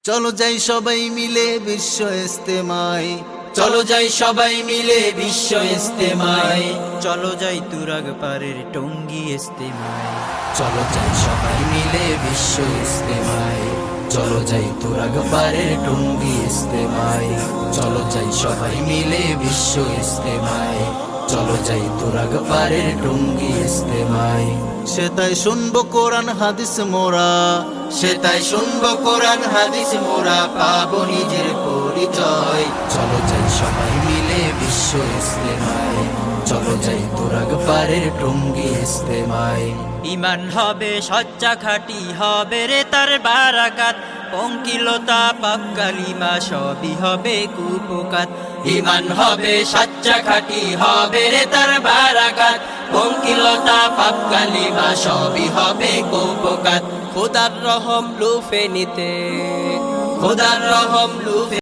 চলো যাই সবাই মিলে বিশ্ব ইস্তেমায়, চলো যাই সবাই মিলে বিশ্ব ইস্তেমায়, চলো যাই তুরাগ পারের টঙ্গী ইস্তেমায়, চলো যাই সবাই মিলে বিশ্ব ইস্তেমায়, চলো যাই তুরাগ পারের টঙ্গী ইস্তেমায়, চলো যাই সবাই মিলে বিশ্ব ইস্তেমায়, চলো যাই তুরাগ পারের টঙ্গী ইস্তেমায়। সে তাই শুনবো কোরআন হাদিস মোরা, সে তাই শুনবো কোরআন হাদিস মোরা পাবো নিজের পরিচয়। চলো যাই সবাই মিলে বিশ্ব ইস্তেমায়, চলো যাই তুরাগ পারের টঙ্গী ইস্তেমায়। ইমান হবে সচ্চা খাঁটি হবে রে তার বারাকাত, পঙ্কিলতা পাপ কালিমা সবই হবে কুপকাত। ইমান হবে সচ্চা খাঁটি হবে রে তার বারাকাত, পঙ্কিলতা পাপ কালিমা সবই হবে কুপকাত। খোদার রহম লুফে নিতে, খোদার রহম লুফে